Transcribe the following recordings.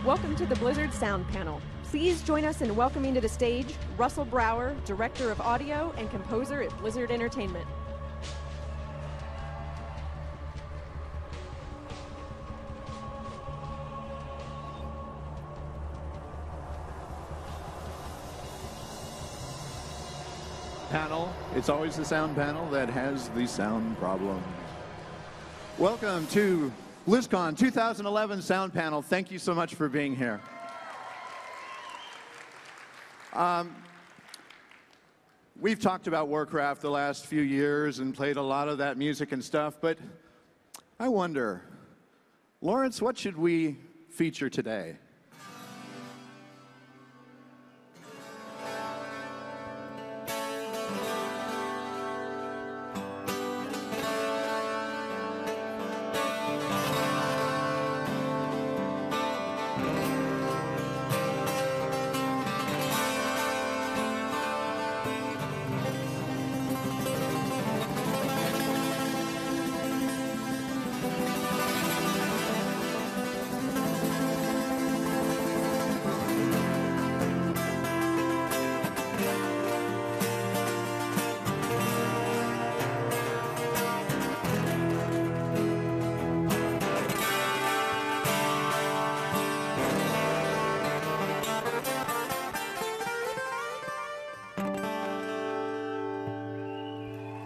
Welcome to the Blizzard Sound Panel. Please join us in welcoming to the stage Russell Brower, Director of Audio and Composer at Blizzard Entertainment. Panel. It's always the sound panel that has the sound problem. Welcome to Blizzcon 2011 Sound Panel. Thank you so much for being here. We've talked about Warcraft the last few years and played a lot of that music and stuff, but I wonder, Laurence, what should we feature today?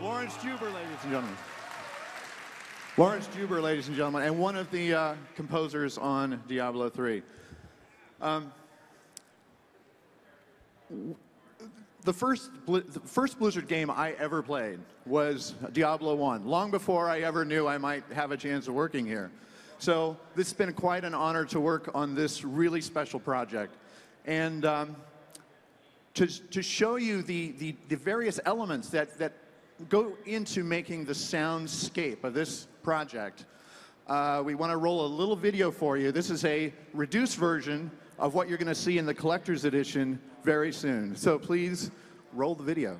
Laurence Juber, ladies and gentlemen. Laurence Juber, ladies and gentlemen, and one of the composers on Diablo III. The first Blizzard game I ever played was Diablo 1, long before I ever knew I might have a chance of working here. So this has been quite an honor to work on this really special project. And to show you the various elements that go into making the soundscape of this project, we want to roll a little video for you. This is a reduced version of what you're going to see in the collector's edition very soon. So please roll the video.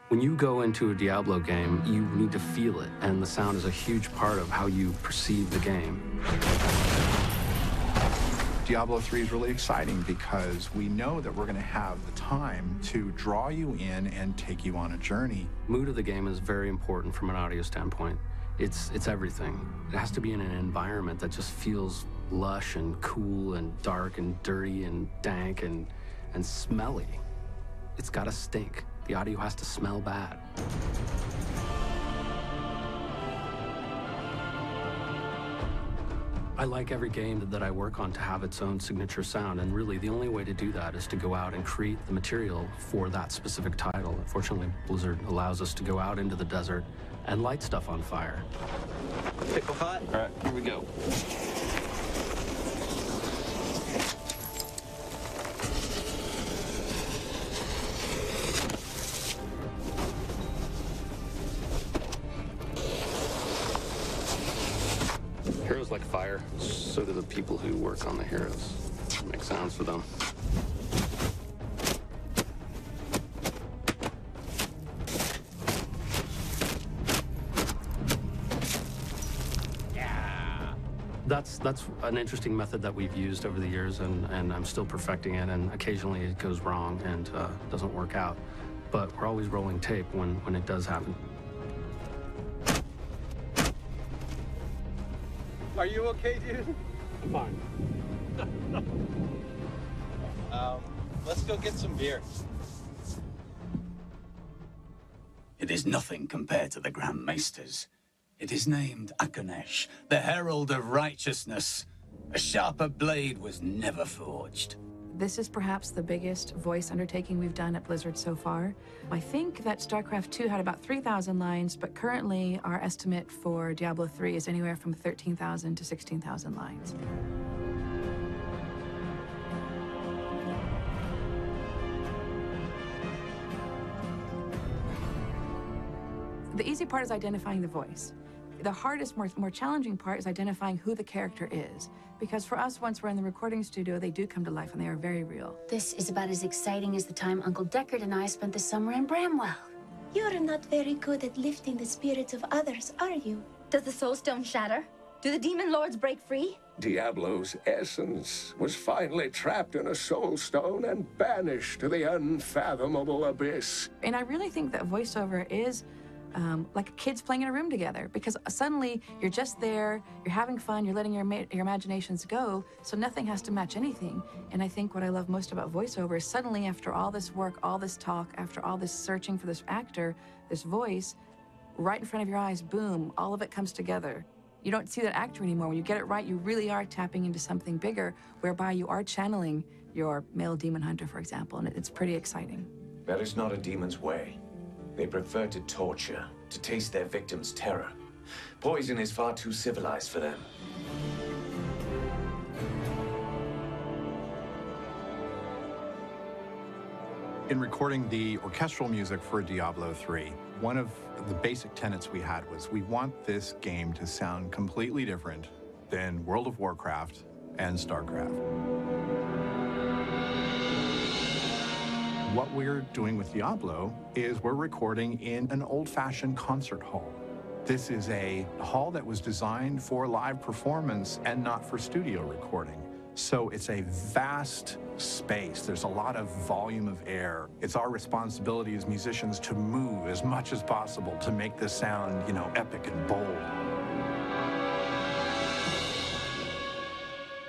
When you go into a Diablo game, you need to feel it, and the sound is a huge part of how you perceive the game. Diablo 3 is really exciting because we know that we're going to have the time to draw you in and take you on a journey. Mood of the game is very important from an audio standpoint. It's everything. It has to be in an environment that just feels lush and cool and dark and dirty and dank and smelly. It's got to stink. The audio has to smell bad. I like every game that I work on to have its own signature sound, and really the only way to do that is to go out and create the material for that specific title. Unfortunately, Blizzard allows us to go out into the desert and light stuff on fire. Pickle hot? All right, here we go. Heroes like fire, so do the people who work on the heroes. Make sounds for them. Yeah. That's an interesting method that we've used over the years, and I'm still perfecting it, and occasionally it goes wrong and doesn't work out. But we're always rolling tape when it does happen. Are you okay, dude? I'm fine. Let's go get some beer. It is nothing compared to the Grand Maesters. It is named Akanesh, the Herald of Righteousness. A sharper blade was never forged. This is perhaps the biggest voice undertaking we've done at Blizzard so far. I think that StarCraft 2 had about 3,000 lines, but currently our estimate for Diablo 3 is anywhere from 13,000 to 16,000 lines. The easy part is identifying the voice. The hardest, more challenging part is identifying who the character is. Because for us, once we're in the recording studio, they do come to life and they are very real. This is about as exciting as the time Uncle Deckard and I spent the summer in Bramwell. You're not very good at lifting the spirits of others, are you? Does the soul stone shatter? Do the demon lords break free? Diablo's essence was finally trapped in a soul stone and banished to the unfathomable abyss. And I really think that voiceover is like kids playing in a room together, because suddenly you're just there, you're having fun, you're letting your imaginations go, so nothing has to match anything. And I think what I love most about voiceover is suddenly, after all this work, all this talk, after all this searching for this actor, this voice, right in front of your eyes, boom, all of it comes together. You don't see that actor anymore. When you get it right, you really are tapping into something bigger, whereby you are channeling your male demon hunter, for example, and it's pretty exciting. That is not a demon's way. They prefer to torture, to taste their victims' terror. Poison is far too civilized for them. In recording the orchestral music for Diablo III, one of the basic tenets we had was we want this game to sound completely different than World of Warcraft and StarCraft. What we're doing with Diablo is we're recording in an old-fashioned concert hall. This is a hall that was designed for live performance and not for studio recording. So it's a vast space. There's a lot of volume of air. It's our responsibility as musicians to move as much as possible to make this sound, you know, epic and bold.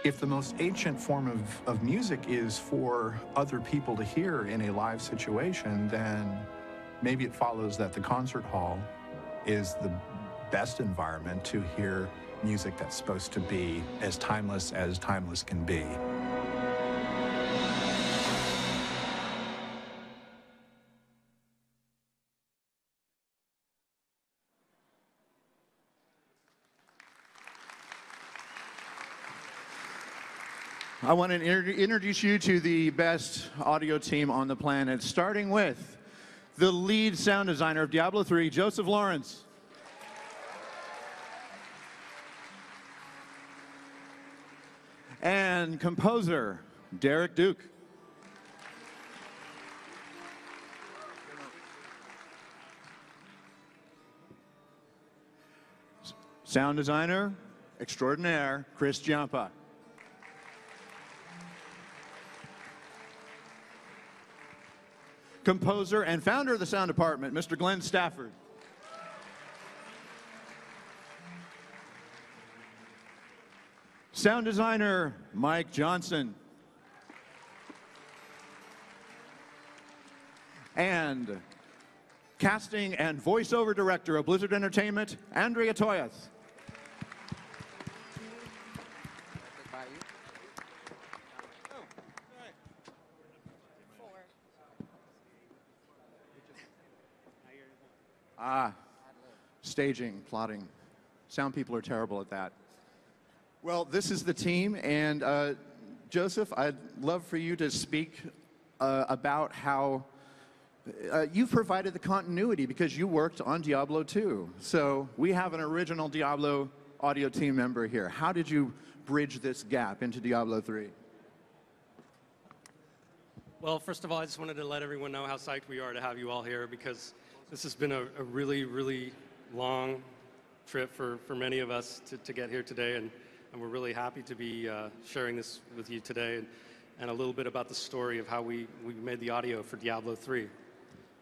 If the most ancient form of music is for other people to hear in a live situation, then maybe it follows that the concert hall is the best environment to hear music that's supposed to be as timeless can be. I want to introduce you to the best audio team on the planet, starting with the lead sound designer of Diablo III, Joseph Laurence. And composer, Derek Duke. Sound designer extraordinaire, Kris Giampa. Composer and founder of the sound department, Mr. Glenn Stafford. Sound designer, Mike Johnson. And casting and voiceover director of Blizzard Entertainment, Andrea Toyias. Staging, plotting. Sound people are terrible at that. Well, this is the team, and Joseph, I'd love for you to speak about how you've provided the continuity because you worked on Diablo 2. So we have an original Diablo audio team member here. How did you bridge this gap into Diablo 3? Well, first of all, I just wanted to let everyone know how psyched we are to have you all here, because this has been a really, really long trip for many of us to get here today, and we're really happy to be sharing this with you today, and a little bit about the story of how we made the audio for Diablo 3.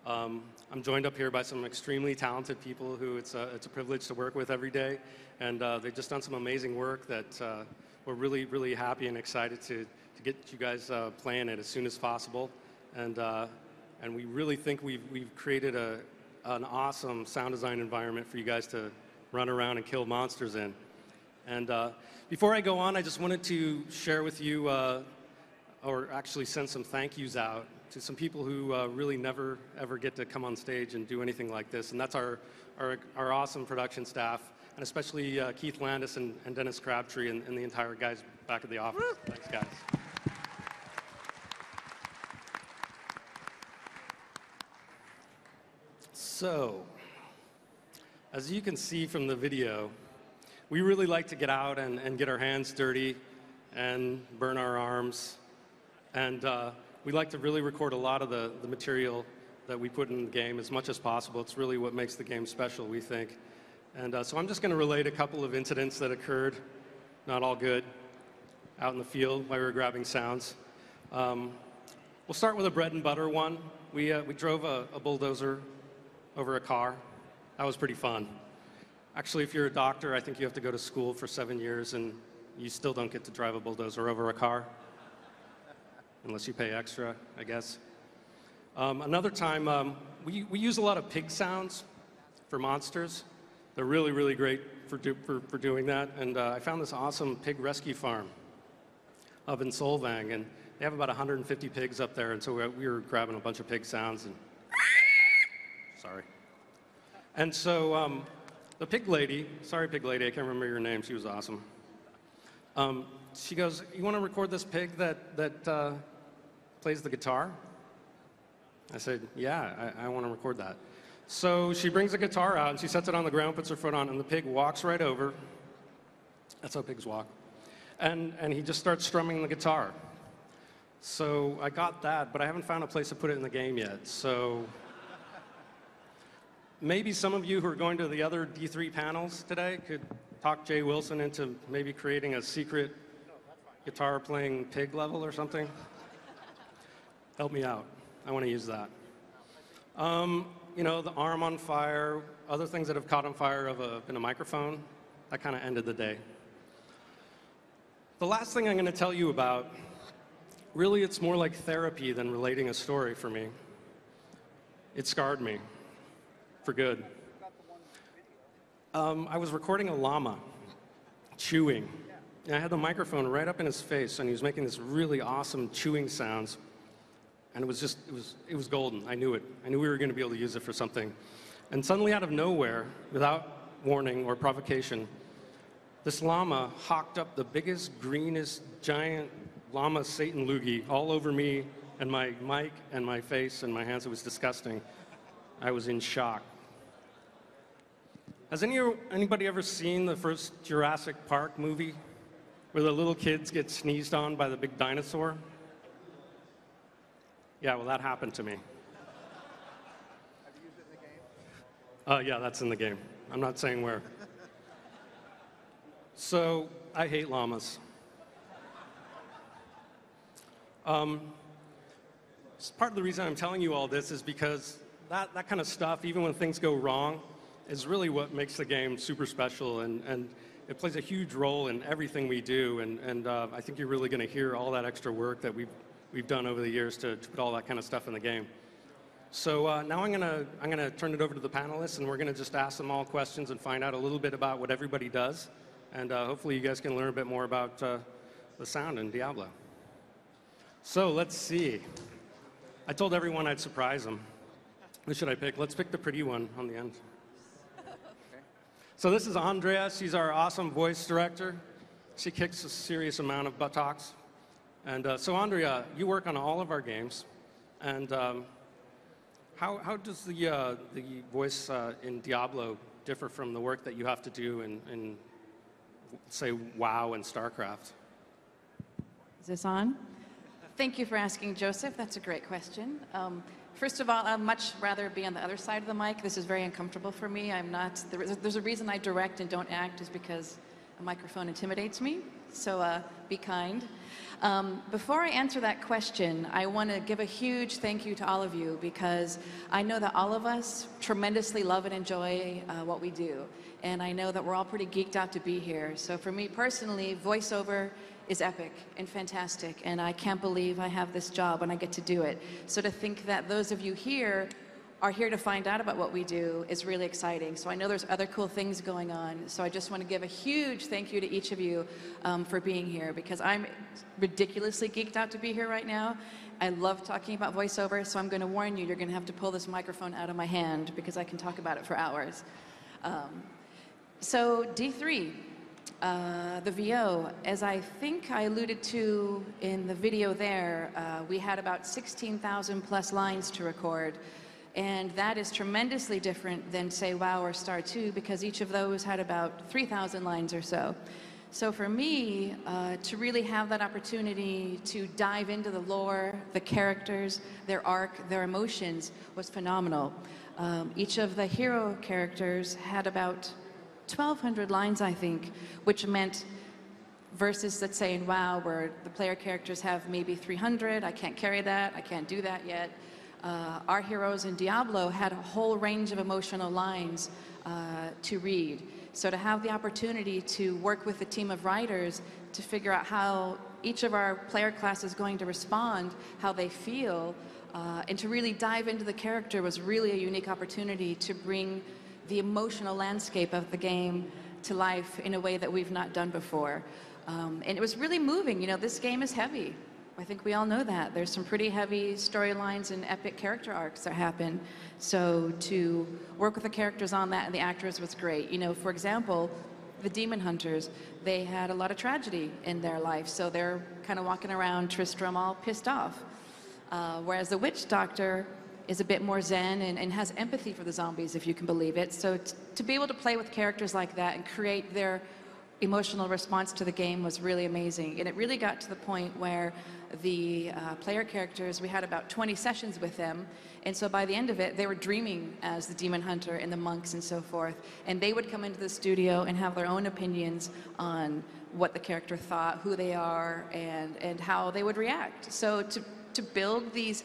I'm joined up here by some extremely talented people who it's a privilege to work with every day, and they've just done some amazing work that we're really, really happy and excited to get you guys playing it as soon as possible, and we really think we've created an awesome sound design environment for you guys to run around and kill monsters in. And before I go on, I just wanted to share with you, or actually send some thank yous out to some people who really never, ever get to come on stage and do anything like this. And that's our awesome production staff, and especially Keith Landis and Dennis Crabtree and the entire guys back at the office. Thanks, guys. So, as you can see from the video, we really like to get out and get our hands dirty and burn our arms. And we like to really record a lot of the material that we put in the game as much as possible. It's really what makes the game special, we think. And so I'm just going to relate a couple of incidents that occurred, not all good, out in the field while we were grabbing sounds. We'll start with a bread and butter one. We drove a bulldozer over a car. That was pretty fun. Actually, if you're a doctor, I think you have to go to school for 7 years, and you still don't get to drive a bulldozer over a car, unless you pay extra, I guess. Another time, we use a lot of pig sounds for monsters. They're really, really great for doing that. And I found this awesome pig rescue farm up in Solvang, and they have about 150 pigs up there, and so we were grabbing a bunch of pig sounds. And sorry. And so the pig lady, sorry pig lady, I can't remember your name, she was awesome. She goes, "You want to record this pig that plays the guitar?" I said, "Yeah, I want to record that." So she brings the guitar out and she sets it on the ground, puts her foot on, and the pig walks right over. That's how pigs walk. And he just starts strumming the guitar. So I got that, but I haven't found a place to put it in the game yet. So maybe some of you who are going to the other D3 panels today could talk Jay Wilson into maybe creating a secret guitar-playing pig level or something. Help me out. I want to use that. You know, the arm on fire, other things that have caught on fire in a microphone, that kind of ended the day. The last thing I'm going to tell you about, really it's more like therapy than relating a story for me. It scarred me, for good. I was recording a llama chewing, and I had the microphone right up in his face, and he was making this really awesome chewing sounds. And it was golden. I knew it. I knew we were going to be able to use it for something. And suddenly, out of nowhere, without warning or provocation, this llama hawked up the biggest, greenest, giant llama Satan loogie all over me and my mic and my face and my hands. It was disgusting. I was in shock. Has anybody ever seen the first Jurassic Park movie where the little kids get sneezed on by the big dinosaur? Yeah, well, that happened to me. Have you used it in the game? Yeah, that's in the game. I'm not saying where. So, I hate llamas. Part of the reason I'm telling you all this is because that kind of stuff, even when things go wrong, is really what makes the game super special, and it plays a huge role in everything we do, and I think you're really going to hear all that extra work that we've done over the years to put all that kind of stuff in the game. So now I'm gonna turn it over to the panelists, and we're gonna just ask them all questions and find out a little bit about what everybody does, and hopefully you guys can learn a bit more about the sound in Diablo. So let's see. I told everyone I'd surprise them. Who should I pick? Let's pick the pretty one on the end. So this is Andrea. She's our awesome voice director. She kicks a serious amount of buttocks. And so Andrea, you work on all of our games, and how does the voice in Diablo differ from the work that you have to do in say, WoW and StarCraft? Is this on? Thank you for asking, Joseph. That's a great question. First of all, I'd much rather be on the other side of the mic. This is very uncomfortable for me. I'm not, there's a reason I direct and don't act, is because a microphone intimidates me. So be kind. Before I answer that question, I want to give a huge thank you to all of you, because I know that all of us tremendously love and enjoy what we do. And I know that we're all pretty geeked out to be here. So for me personally, voiceover is epic and fantastic, and I can't believe I have this job and I get to do it. So to think that those of you here are here to find out about what we do is really exciting. So I know there's other cool things going on. So I just want to give a huge thank you to each of you for being here, because I'm ridiculously geeked out to be here right now. I love talking about voiceover, so I'm going to warn you, you're going to have to pull this microphone out of my hand, because I can talk about it for hours. So D3. The VO, as I think I alluded to in the video there, we had about 16,000 plus lines to record, and that is tremendously different than, say, WoW or Star 2, because each of those had about 3,000 lines or so. So for me, to really have that opportunity to dive into the lore, the characters, their arc, their emotions was phenomenal. Each of the hero characters had about 1,200 lines, I think, which meant versus, let's say, in WoW, where the player characters have maybe 300, I can't carry that, I can't do that yet. Our heroes in Diablo had a whole range of emotional lines to read. So to have the opportunity to work with a team of writers to figure out how each of our player classes is going to respond, how they feel, and to really dive into the character was really a unique opportunity to bring the emotional landscape of the game to life in a way that we've not done before. And it was really moving. You know, this game is heavy. I think we all know that. There's some pretty heavy storylines and epic character arcs that happen. So to work with the characters on that and the actors was great. You know, for example, the demon hunters, they had a lot of tragedy in their life. So they're kind of walking around Tristram all pissed off. Whereas the witch doctor is a bit more zen and has empathy for the zombies, if you can believe it. So to be able to play with characters like that and create their emotional response to the game was really amazing. And it really got to the point where the player characters, we had about 20 sessions with them, and so by the end of it, they were dreaming as the demon hunter and the monks and so forth, and they would come into the studio and have their own opinions on what the character thought, who they are, and how they would react. So to build these,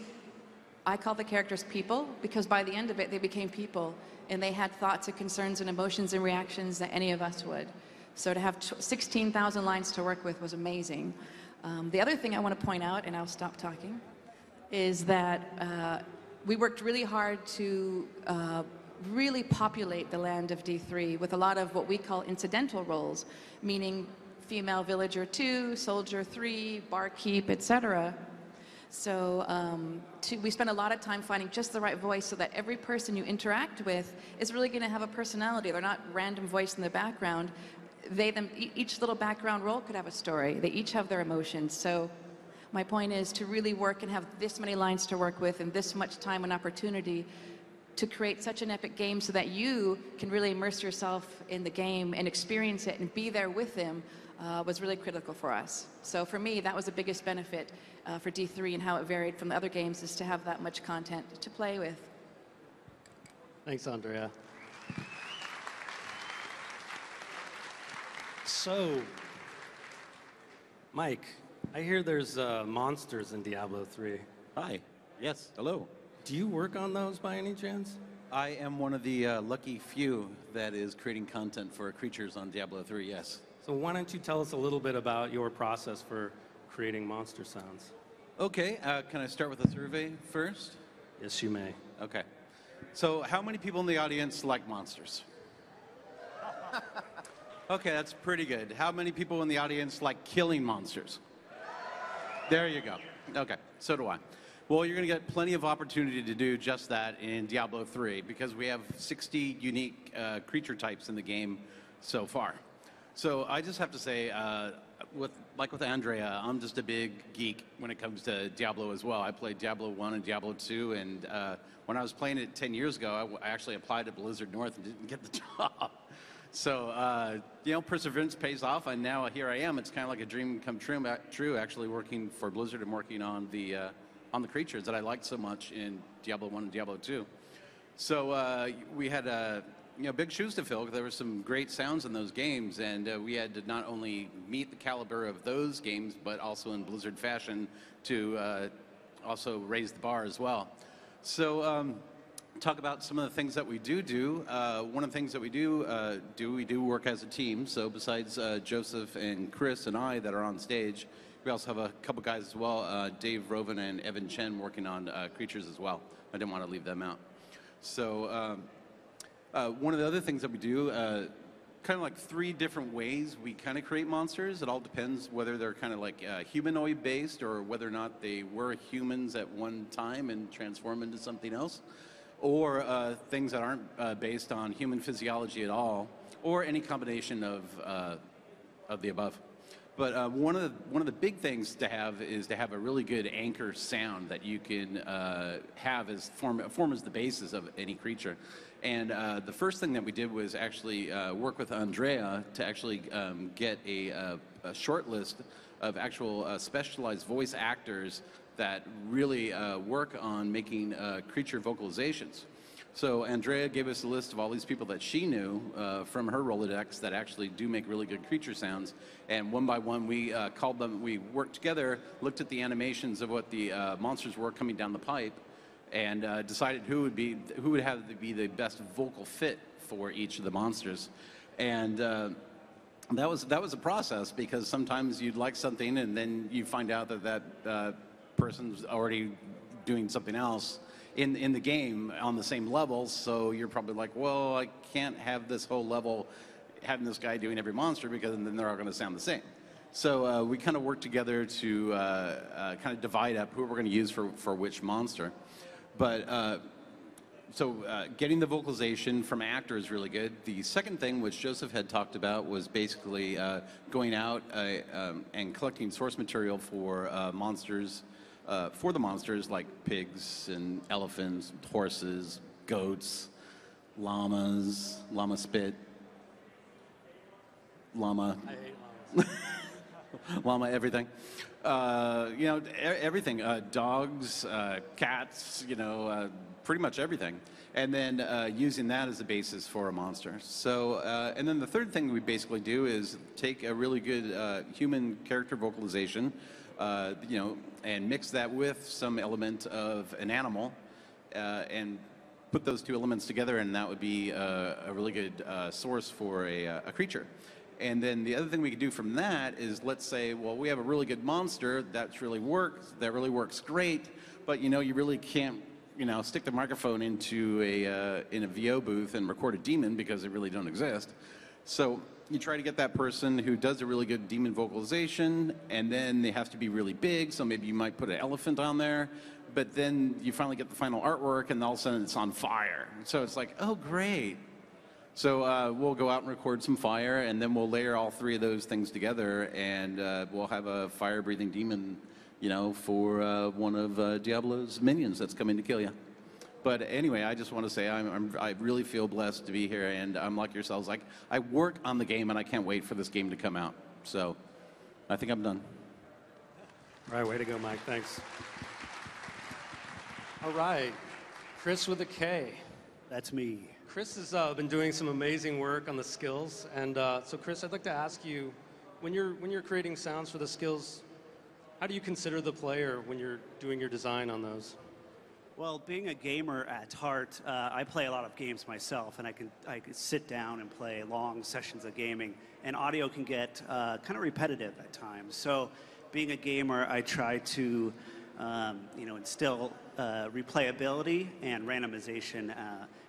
I call the characters people, because by the end of it, they became people, and they had thoughts and concerns and emotions and reactions that any of us would. So to have 16,000 lines to work with was amazing. The other thing I want to point out, and I'll stop talking, is that we worked really hard to really populate the land of D3 with a lot of what we call incidental roles, meaning female villager 2, soldier 3, barkeep, etc. So we spent a lot of time finding just the right voice so that every person you interact with is really going to have a personality. They're not random voice in the background. Each little background role could have a story. They each have their emotions. So my point is to really work and have this many lines to work with and this much time and opportunity to create such an epic game so that you can really immerse yourself in the game and experience it and be there with them was really critical for us. So for me, that was the biggest benefit for D3 and how it varied from the other games, is to have that much content to play with. Thanks, Andrea. So, Mike, I hear there's monsters in Diablo 3. Hi. Yes, hello. Do you work on those by any chance? I am one of the lucky few that is creating content for creatures on Diablo 3, yes. So why don't you tell us a little bit about your process for creating monster sounds? Okay, can I start with a survey first? Yes, you may. Okay. So how many people in the audience like monsters? Okay, that's pretty good. How many people in the audience like killing monsters? There you go. Okay, so do I. Well, you're going to get plenty of opportunity to do just that in Diablo 3 because we have 60 unique creature types in the game so far. So I just have to say, like with Andrea, I'm just a big geek when it comes to Diablo as well. I played Diablo 1 and Diablo 2, and when I was playing it 10 years ago, I actually applied to Blizzard North and didn't get the job. So, you know, perseverance pays off, and now here I am. It's kind of like a dream come true, actually working for Blizzard and working on the creatures that I liked so much in Diablo 1 and Diablo 2. So we had big shoes to fill. There were some great sounds in those games, and we had to not only meet the caliber of those games, but also in Blizzard fashion to also raise the bar as well. So talk about some of the things that we do. One of the things that we do work as a team. So besides Joseph and Kris and I that are on stage, we also have a couple guys as well, Dave Roven and Evan Chen, working on creatures as well. I didn't want to leave them out. So one of the other things that we do, kind of like 3 different ways we kind of create monsters. It all depends whether they're kind of like humanoid based or whether or not they were humans at one time and transform into something else, or things that aren't based on human physiology at all, or any combination of the above. But one of the big things to have is to have a really good anchor sound that you can have as form as the basis of any creature. And the first thing that we did was actually work with Andrea to actually get a short list of actual specialized voice actors that really work on making creature vocalizations. So Andrea gave us a list of all these people that she knew from her Rolodex that actually do make really good creature sounds. And one by one, we called them, we worked together, looked at the animations of what the monsters were coming down the pipe, and decided who would have to be the best vocal fit for each of the monsters. And that was a process, because sometimes you'd like something and then you find out that person's already doing something else in the game on the same level, so you're probably like, well, I can't have this whole level having this guy doing every monster, because then they're all going to sound the same. So we kind of worked together to kind of divide up who we're going to use for which monster. But getting the vocalization from actor is really good. The second thing, which Joseph had talked about, was basically going out and collecting source material for monsters. For the monsters, like pigs and elephants, horses, goats, llamas, llama spit, llama, I hate llamas. llama everything. You know, everything. Dogs, cats, you know, pretty much everything. And then using that as a basis for a monster. So, and then the third thing we basically do is take a really good human character vocalization, you know, and mix that with some element of an animal, and put those two elements together, and that would be a really good source for a creature. And then the other thing we could do from that is, let's say, well, we have a really good monster that really works great, but you know, you really can't, you know, stick the microphone into in a VO booth and record a demon, because they really don't exist. So you try to get that person who does a really good demon vocalization, and then they have to be really big, so maybe you might put an elephant on there, but then you finally get the final artwork, and all of a sudden it's on fire. So it's like, oh, great. So we'll go out and record some fire, and then we'll layer all three of those things together, and we'll have a fire-breathing demon, you know, for one of Diablo's minions that's coming to kill you. But anyway, I just want to say I really feel blessed to be here, and I'm like yourselves. Like, I work on the game, and I can't wait for this game to come out. So I think I'm done. All right, way to go, Mike. Thanks. All right, Kris with a K. That's me. Kris has been doing some amazing work on the skills, and so Kris, I'd like to ask you, when you're creating sounds for the skills, how do you consider the player when you're doing your design on those? Well, being a gamer at heart, I play a lot of games myself, and I can sit down and play long sessions of gaming, and audio can get kind of repetitive at times. So, being a gamer, I try to, you know, instill replayability and randomization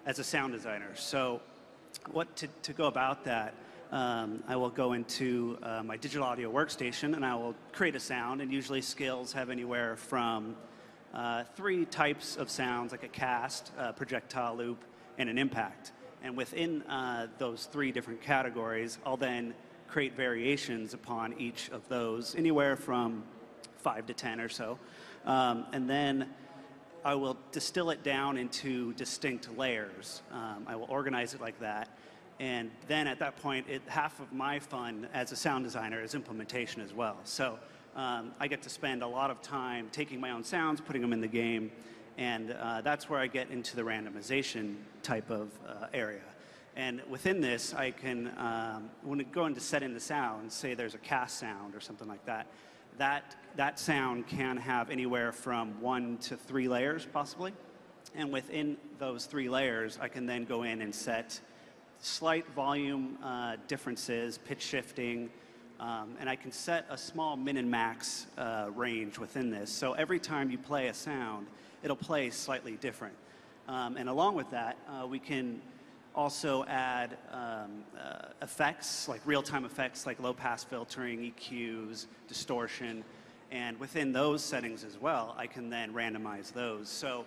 as a sound designer. So, to go about that, I will go into my digital audio workstation, and I will create a sound, and usually skills have anywhere from 3 types of sounds, like a cast, a projectile loop, and an impact. And within those 3 different categories, I'll then create variations upon each of those, anywhere from 5 to 10 or so. And then I will distill it down into distinct layers. I will organize it like that. And then at that point, half of my fun as a sound designer is implementation as well. So I get to spend a lot of time taking my own sounds, putting them in the game, and that's where I get into the randomization type of area. And within this, I can, when I go into setting the sound, say there's a cast sound or something like that, that sound can have anywhere from 1 to 3 layers, possibly. And within those 3 layers, I can then go in and set slight volume differences, pitch shifting, and I can set a small min and max range within this. So every time you play a sound, it'll play slightly different. And along with that, we can also add effects, like real-time effects, like low-pass filtering, EQs, distortion. And within those settings as well, I can then randomize those. So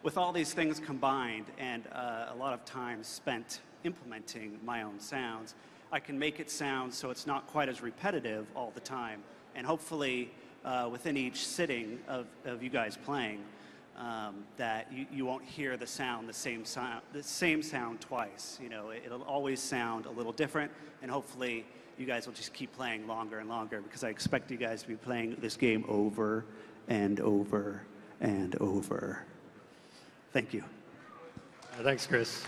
with all these things combined, and a lot of time spent implementing my own sounds, I can make it sound so it's not quite as repetitive all the time. And hopefully, within each sitting of you guys playing, that you won't hear the same sound twice. You know, it'll always sound a little different, and hopefully you guys will just keep playing longer and longer, because I expect you guys to be playing this game over and over and over. Thank you. Thanks, Kris.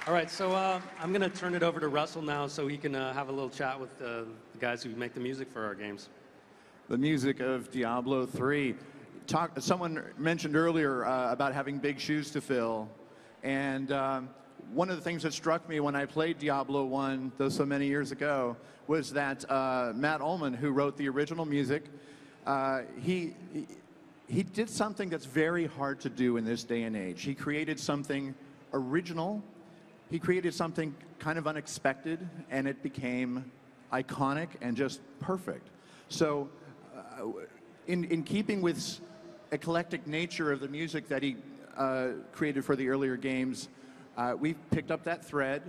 All right, so I'm going to turn it over to Russell now so he can have a little chat with the guys who make the music for our games. The music of Diablo III. Someone mentioned earlier about having big shoes to fill, and one of the things that struck me when I played Diablo 1, though so many years ago, was that Matt Ullman, who wrote the original music, he did something that's very hard to do in this day and age. He created something original. He created something kind of unexpected, and it became iconic and just perfect. So in keeping with eclectic nature of the music that he created for the earlier games, we picked up that thread.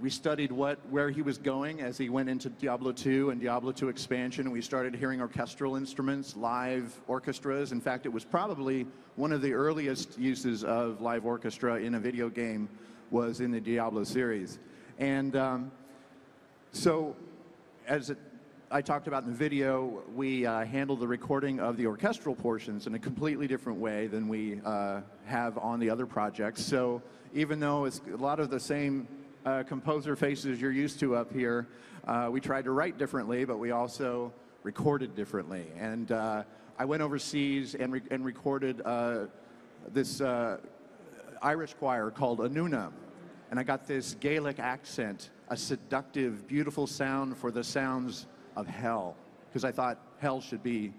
We studied where he was going as he went into Diablo 2 and Diablo 2 expansion, and we started hearing orchestral instruments, live orchestras. In fact, it was probably one of the earliest uses of live orchestra in a video game was in the Diablo series. And so, as I talked about in the video, we handled the recording of the orchestral portions in a completely different way than we have on the other projects. So even though it's a lot of the same composer faces you're used to up here, we tried to write differently, but we also recorded differently. And I went overseas and recorded this Irish choir called Anuna, and I got this Gaelic accent, a seductive, beautiful sound for the sounds of hell, because I thought hell should be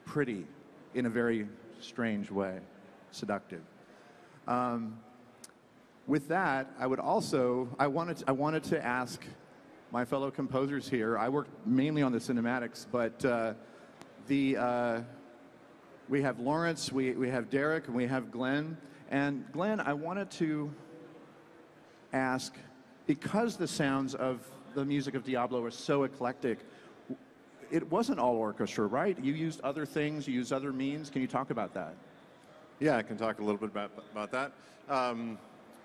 pretty in a very strange way, seductive. With that, I wanted to ask my fellow composers here. I work mainly on the cinematics, but we have Laurence, we have Derek, and we have Glenn. And Glenn, I wanted to ask, because the sounds of the music of Diablo are so eclectic, it wasn't all orchestra, right? You used other things, you used other means. Can you talk about that? Yeah, I can talk a little bit about that.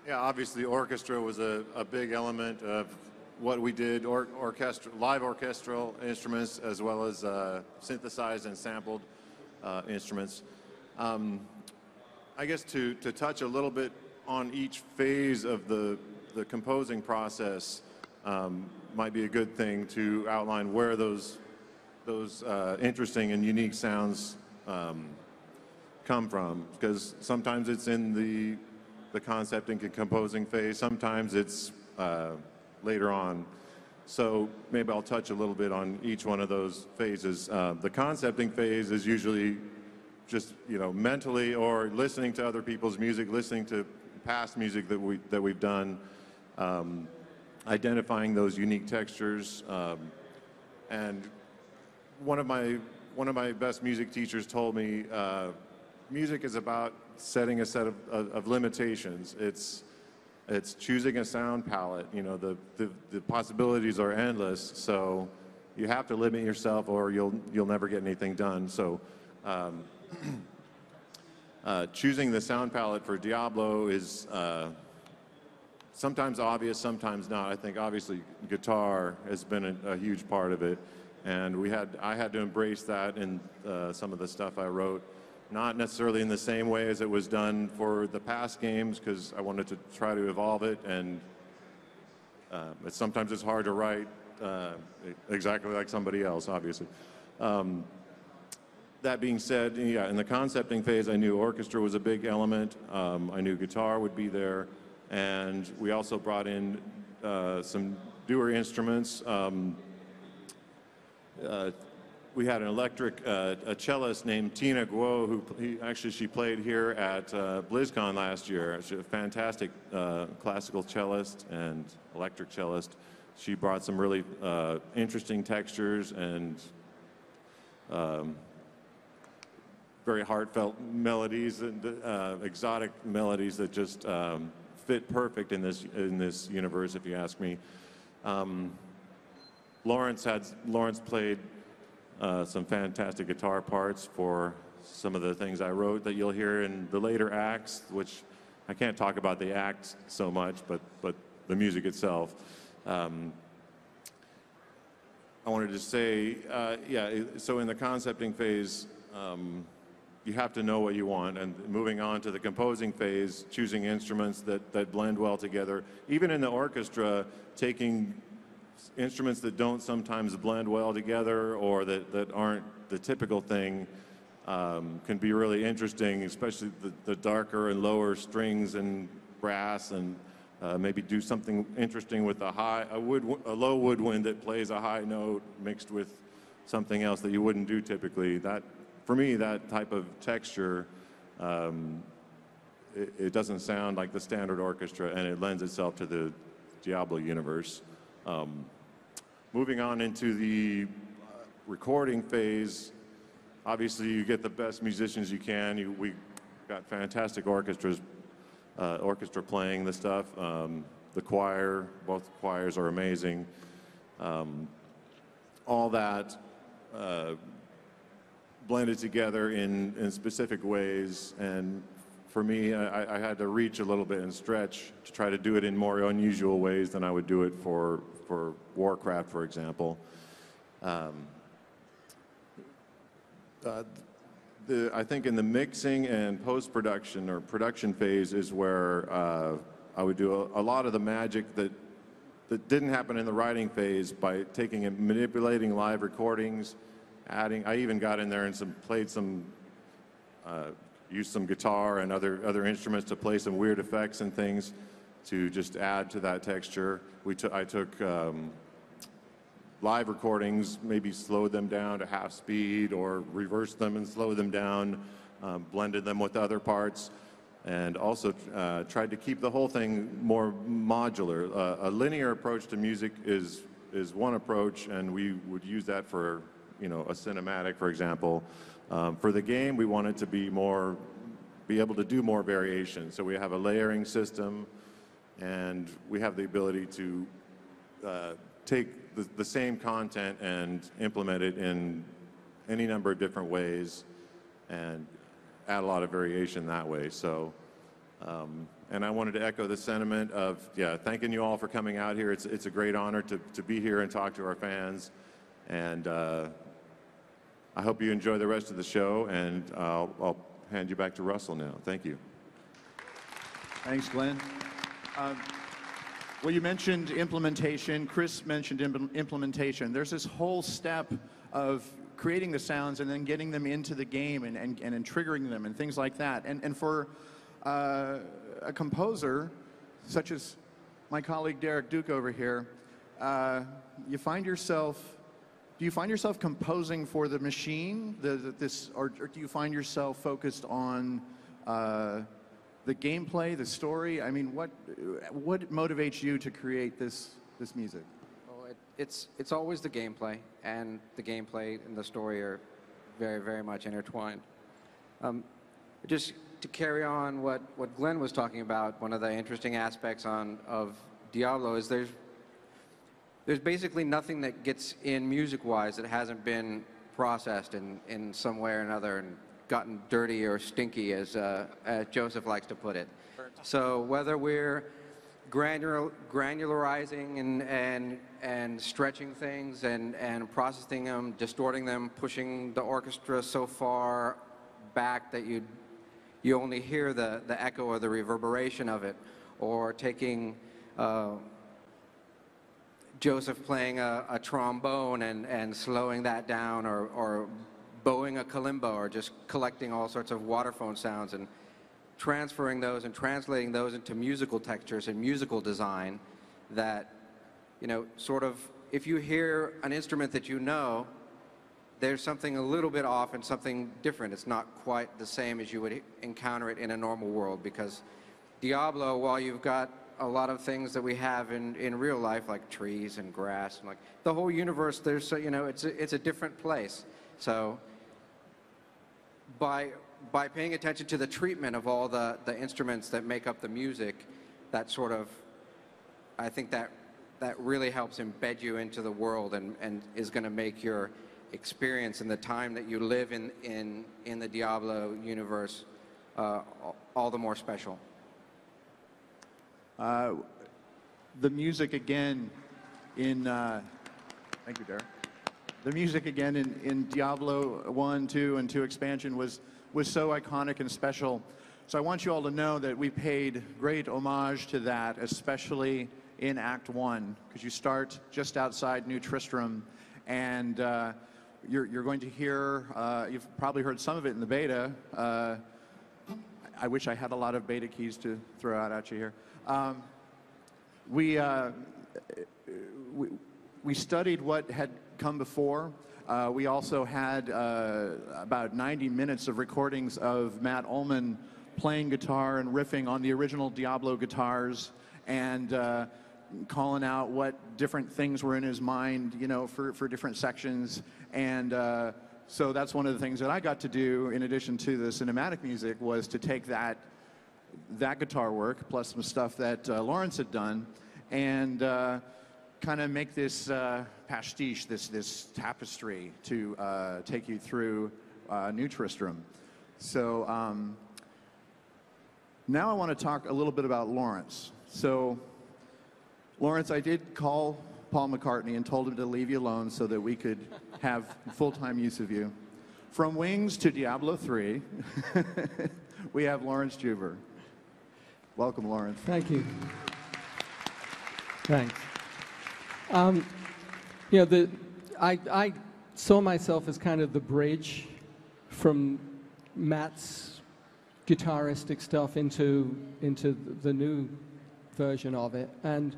Yeah, obviously orchestra was a big element of what we did, live orchestral instruments as well as synthesized and sampled instruments. I guess to touch a little bit on each phase of the composing process might be a good thing to outline where those interesting and unique sounds come from, because sometimes it's in the concepting and composing phase, sometimes it's later on. So maybe I'll touch a little bit on each one of those phases. The concepting phase is usually just, mentally or listening to other people's music, listening to past music that we've done, identifying those unique textures. And one of my best music teachers told me, music is about setting a set of limitations. It's choosing a sound palette. The possibilities are endless, so you have to limit yourself or you'll never get anything done. So choosing the sound palette for Diablo is sometimes obvious, sometimes not. I think obviously guitar has been a huge part of it, and I had to embrace that in some of the stuff I wrote. Not necessarily in the same way as it was done for the past games, because I wanted to try to evolve it, and sometimes it's hard to write exactly like somebody else, obviously. That being said, yeah, in the concepting phase, I knew orchestra was a big element. I knew guitar would be there, and we also brought in some newer instruments. We had an electric a cellist named Tina Guo, who she played here at Blizzcon last year. She's a fantastic classical cellist and electric cellist. She brought some really interesting textures and very heartfelt melodies and exotic melodies that just fit perfect in this universe, if you ask me. Laurence played some fantastic guitar parts for some of the things I wrote that you'll hear in the later acts, which I can't talk about the acts so much, but the music itself. I wanted to say, so in the concepting phase, you have to know what you want. And moving on to the composing phase, choosing instruments that blend well together. Even in the orchestra, taking instruments that don't sometimes blend well together or that aren't the typical thing can be really interesting, especially the darker and lower strings and brass, and maybe do something interesting with a low woodwind that plays a high note mixed with something else that you wouldn't do typically. That, for me, that type of texture, it doesn't sound like the standard orchestra, and it lends itself to the Diablo universe. Moving on into the recording phase, obviously you get the best musicians you can. We got fantastic orchestra playing the stuff. The choir, both choirs are amazing. All that blended together in specific ways, and for me, I had to reach a little bit and stretch to try to do it in more unusual ways than I would do it for Warcraft, for example. I think in the mixing and post-production or production phase is where I would do a lot of the magic that didn't happen in the writing phase by taking and manipulating live recordings, adding. I even got in there and used some guitar and other instruments to play some weird effects and things to just add to that texture. I took live recordings, maybe slowed them down to half speed or reversed them and slowed them down, blended them with other parts, and also tried to keep the whole thing more modular. A linear approach to music is one approach, and we would use that for a cinematic, for example. For the game, we wanted to be able to do more variation. So we have a layering system, and we have the ability to take the same content and implement it in any number of different ways and add a lot of variation that way. So, and I wanted to echo the sentiment of, thanking you all for coming out here. It's a great honor to be here and talk to our fans. And I hope you enjoy the rest of the show, and I'll hand you back to Russell now. Thank you. Thanks, Glenn. Well, you mentioned implementation. Kris mentioned implementation. There's this whole step of creating the sounds and then getting them into the game and triggering them and things like that. And for a composer, such as my colleague Derek Duke over here, do you find yourself composing for the machine, or do you find yourself focused on the gameplay, the story? I mean, what motivates you to create this music? Well, it's always the gameplay, and the gameplay and the story are very, very much intertwined. Just to carry on what Glenn was talking about, one of the interesting aspects of Diablo is there's basically nothing that gets in music-wise that hasn't been processed in some way or another and gotten dirty or stinky, as Joseph likes to put it. So whether we're granularizing and stretching things and processing them, distorting them, pushing the orchestra so far back that you only hear the echo or the reverberation of it, or taking Joseph playing a trombone and slowing that down, or bowing a kalimba, or just collecting all sorts of waterphone sounds and transferring those and translating those into musical textures and musical design that, sort of, if you hear an instrument that there's something a little bit off and something different. It's not quite the same as you would encounter it in a normal world, because Diablo, while you've got a lot of things that we have in real life, like trees and grass, and like the whole universe, it's a different place. So by paying attention to the treatment of all the instruments that make up the music, that sort of, I think that really helps embed you into the world and is going to make your experience and the time that you live in the Diablo universe all the more special. The music again in, thank you, Derek. The music again in Diablo 1, 2, and 2 expansion was so iconic and special. So I want you all to know that we paid great homage to that, especially in Act 1, because you start just outside New Tristram, and you're going to hear, you've probably heard some of it in the beta. I wish I had a lot of beta keys to throw out at you here. We studied what had come before. We also had about 90 minutes of recordings of Matt Ullman playing guitar and riffing on the original Diablo guitars and calling out what different things were in his mind, you know, for different sections. And so that's one of the things that I got to do in addition to the cinematic music, was to take that guitar work plus some stuff that Laurence had done and kind of make this pastiche, this tapestry to take you through New Tristram. So now I want to talk a little bit about Laurence. So Laurence, I did call Paul McCartney and told him to leave you alone so that we could have full-time use of you. From Wings to Diablo III, we have Laurence Juber. Welcome, Laurence. Thank you. Thanks. You know, I saw myself as kind of the bridge from Matt's guitaristic stuff into the new version of it. And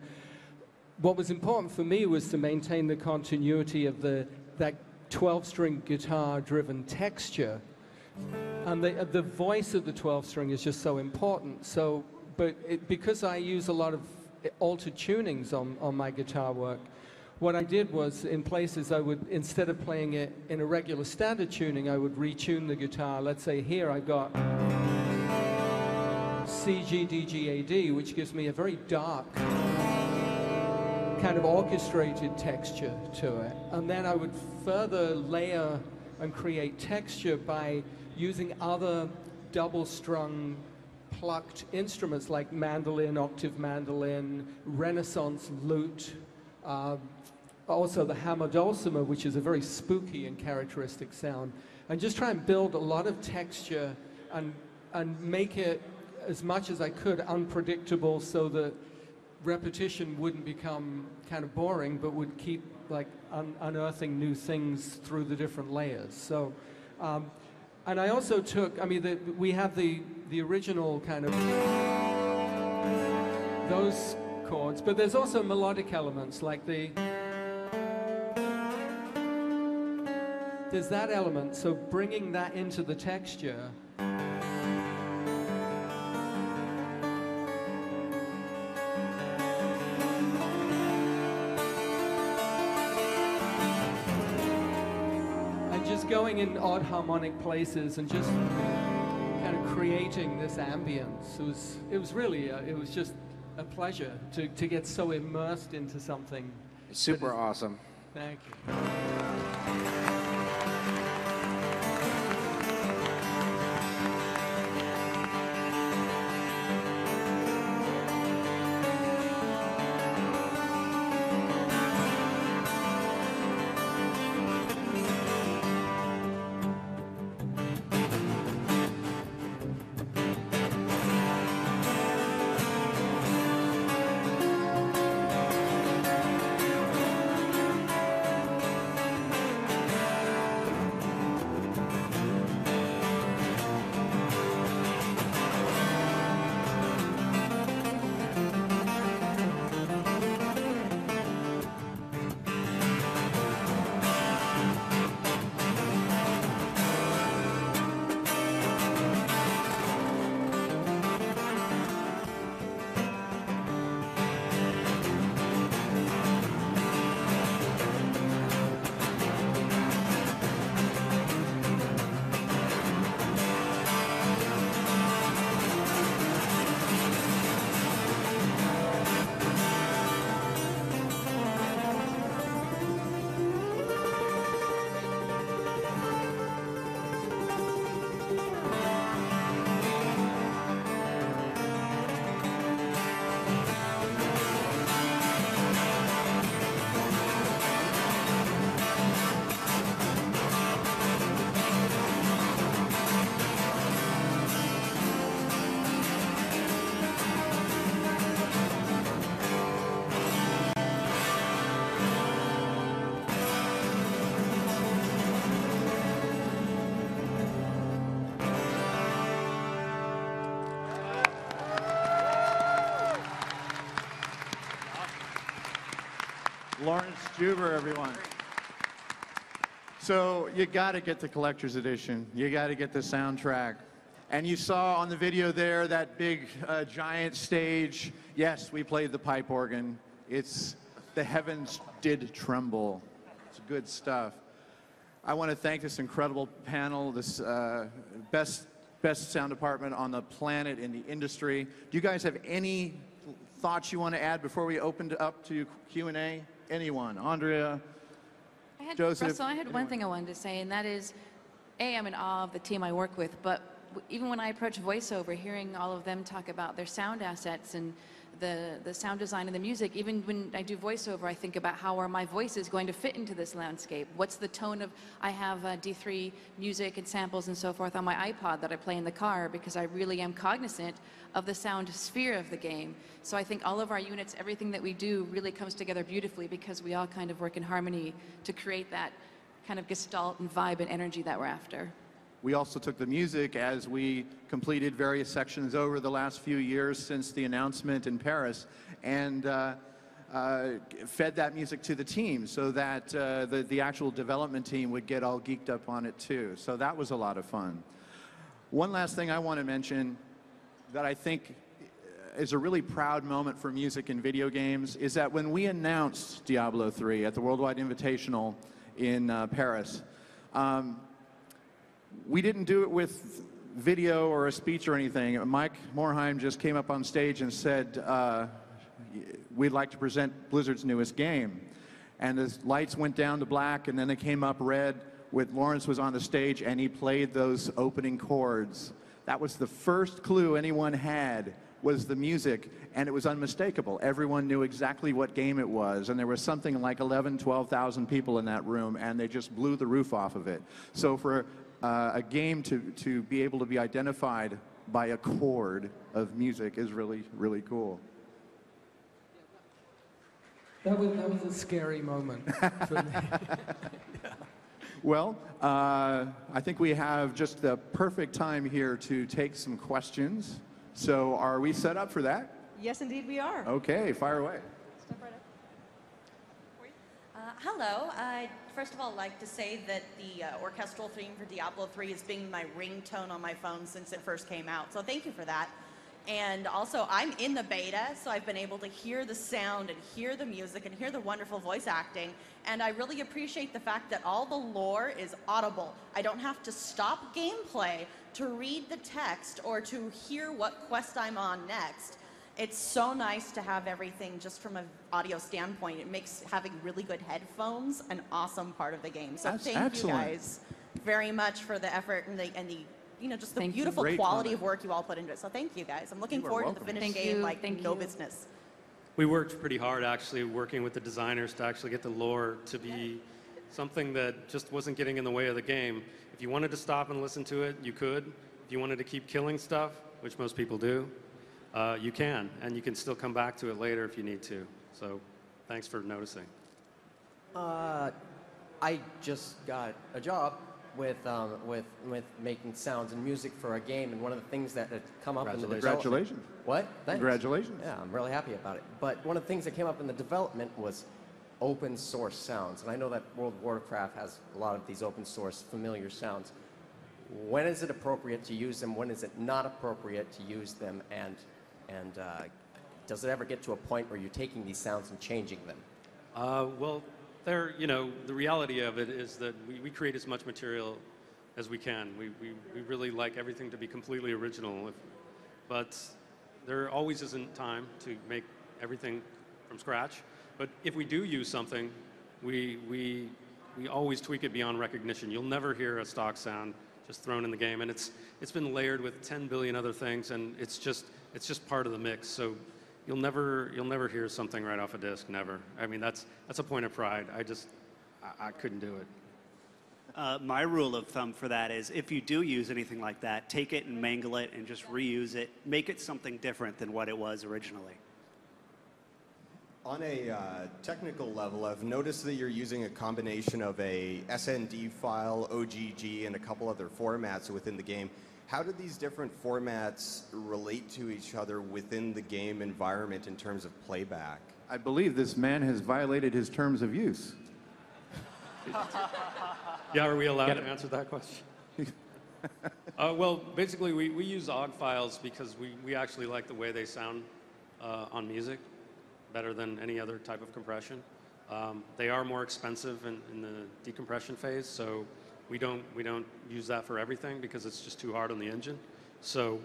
what was important for me was to maintain the continuity of that 12-string guitar-driven texture. And the voice of the 12-string is just so important. So, because I use a lot of altered tunings on my guitar work, what I did was, in places I would, instead of playing it in a regular standard tuning, I would retune the guitar. Let's say here I've got C, G, D, G, A, D, which gives me a very dark, kind of orchestrated texture to it. And then I would further layer and create texture by using other double-strung plucked instruments like mandolin, octave mandolin, Renaissance lute, also the hammer dulcimer, which is a very spooky and characteristic sound, and just try and build a lot of texture and make it, as much as I could, unpredictable, so that repetition wouldn't become kind of boring, but would keep like unearthing new things through the different layers. So, and I also took, I mean, we have the original kind of those chords, but there's also melodic elements like there's that element, so bringing that into the texture. And just going in odd harmonic places and just kind of creating this ambience. It was really, it was just a pleasure to get so immersed into something. Super awesome. Thank you. Laurence Juber, everyone. So you got to get the collector's edition. You got to get the soundtrack. And you saw on the video there that big giant stage. Yes, we played the pipe organ. It's the heavens did tremble. It's good stuff. I want to thank this incredible panel, this best sound department on the planet in the industry. Do you guys have any thoughts you want to add before we open it up to Q&A? Anyone? Andrea? Joseph? Russell, I had one thing I wanted to say, and that is, A, I'm in awe of the team I work with, but even when I approach voiceover, hearing all of them talk about their sound assets and the sound design and the music, even when I do voiceover, I think about how are my voices going to fit into this landscape? What's the tone of, I have D3 music and samples and so forth on my iPod that I play in the car because I really am cognizant of the sound sphere of the game. So I think all of our units, everything that we do really comes together beautifully because we all kind of work in harmony to create that kind of gestalt and vibe and energy that we're after. We also took the music as we completed various sections over the last few years since the announcement in Paris and fed that music to the team so that the actual development team would get all geeked up on it too. So that was a lot of fun. One last thing I want to mention that I think is a really proud moment for music in video games is that when we announced Diablo III at the Worldwide Invitational in Paris, we didn't do it with video or a speech or anything. Mike Morhaime just came up on stage and said, we'd like to present Blizzard's newest game. And the lights went down to black and then they came up red with Laurence was on the stage and he played those opening chords. That was the first clue anyone had was the music, and it was unmistakable. Everyone knew exactly what game it was, and there was something like 11,000, 12,000 people in that room, and they just blew the roof off of it. So for a game to be able to be identified by a chord of music is really, really cool. That was a scary moment for me. Well, I think we have just the perfect time here to take some questions. So are we set up for that? Yes, indeed we are. Okay, fire away. Step right up. Hello. I'd first of all like to say that the orchestral theme for Diablo III has been my ringtone on my phone since it first came out. So thank you for that. And also, I'm in the beta, so I've been able to hear the sound and hear the music and hear the wonderful voice acting. And I really appreciate the fact that all the lore is audible. I don't have to stop gameplay to read the text or to hear what quest I'm on next. It's so nice to have everything just from an audio standpoint. It makes having really good headphones an awesome part of the game. So That's thank excellent. you guys very much for the effort and the you know, just the Thank you. beautiful Great quality comment. of work you all put into it. So thank you guys. I'm looking You are forward to welcome. the finished Thank game you. like Thank no you. business. We worked pretty hard, actually, working with the designers to actually get the lore to be something that just wasn't getting in the way of the game. If you wanted to stop and listen to it, you could. If you wanted to keep killing stuff, which most people do, you can. And you can still come back to it later if you need to. So thanks for noticing. I just got a job with making sounds and music for a game, and one of the things that had come up in the development... Congratulations. What? Thanks. Congratulations. Yeah, I'm really happy about it. But one of the things that came up in the development was open source sounds, and I know that World of Warcraft has a lot of these open source familiar sounds. When is it appropriate to use them? When is it not appropriate to use them? And does it ever get to a point where you're taking these sounds and changing them? Well, you know, the reality of it is that we create as much material as we can. We really like everything to be completely original, but there always isn't time to make everything from scratch. But if we do use something, we always tweak it beyond recognition. You'll never hear a stock sound just thrown in the game, and it's been layered with 10 billion other things, and it's just part of the mix. So you'll never hear something right off a disc. Never. I mean, that's a point of pride. I couldn't do it. My rule of thumb for that is if you do use anything like that, take it and mangle it and just reuse it. Make it something different than what it was originally. On a technical level, I've noticed that you're using a combination of a SND file, OGG, and a couple other formats within the game. How do these different formats relate to each other within the game environment in terms of playback? I believe this man has violated his terms of use. Yeah, are we allowed to answer that question? Well, basically, we use OGG files because we actually like the way they sound on music better than any other type of compression. They are more expensive in the decompression phase, so we don't use that for everything because it's just too hard on the engine. So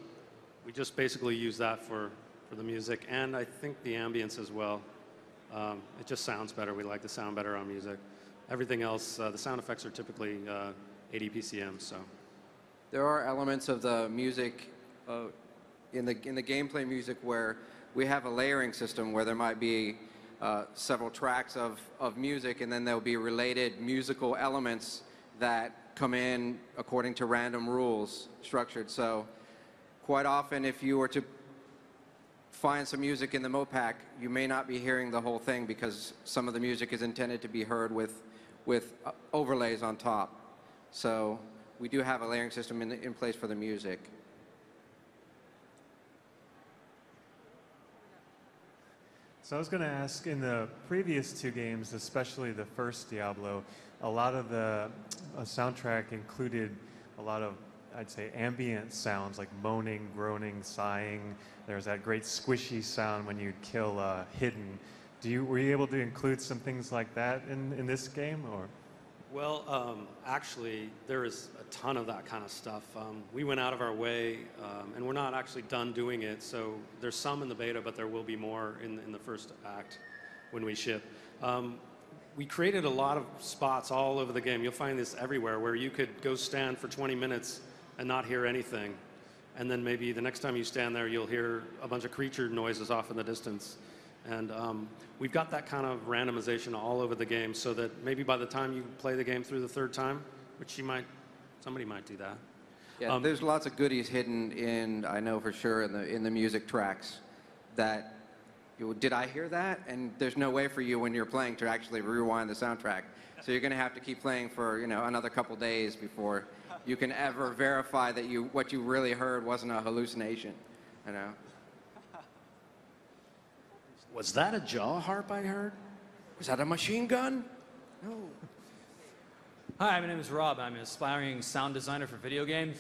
we just basically use that for the music, and I think the ambience as well. It just sounds better. We like the sound better on music. Everything else, the sound effects are typically 80 PCM, so. There are elements of the music in the gameplay music where we have a layering system where there might be several tracks of music, and then there'll be related musical elements that come in according to random rules structured. So quite often, if you were to find some music in the Mopac, you may not be hearing the whole thing because some of the music is intended to be heard with overlays on top. So we do have a layering system in place for the music. So I was going to ask, in the previous two games, especially the first Diablo, a lot of the soundtrack included a lot of, I'd say, ambient sounds like moaning, groaning, sighing. There's that great squishy sound when you'd kill hidden. Were you able to include some things like that in this game, or? Well, actually, there is a ton of that kind of stuff. We went out of our way, and we're not actually done doing it, so there's some in the beta, but there will be more in the first act when we ship. We created a lot of spots all over the game. You'll find this everywhere, where you could go stand for 20 minutes and not hear anything. And then maybe the next time you stand there, you'll hear a bunch of creature noises off in the distance. And we've got that kind of randomization all over the game so that maybe by the time you play the game through the third time, which somebody might do that. Yeah, there's lots of goodies hidden in, I know for sure, in the music tracks that, did I hear that? And there's no way for you when you're playing to actually rewind the soundtrack. So you're going to have to keep playing for, another couple days before you can ever verify that what you really heard wasn't a hallucination, Was that a jaw harp I heard? Was that a machine gun? No. Hi, my name is Rob. I'm an aspiring sound designer for video games.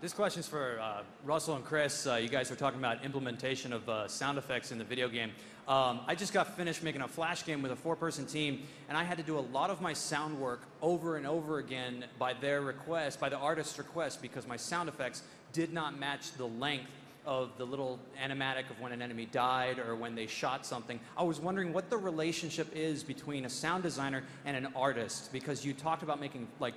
This question's for Russell and Kris. You guys were talking about implementation of sound effects in the video game. I just got finished making a Flash game with a 4-person team, and I had to do a lot of my sound work over and over again by their request, by the artist's request, because my sound effects did not match the length of the little animatic of when an enemy died or when they shot something. I was wondering what the relationship is between a sound designer and an artist, because you talked about making like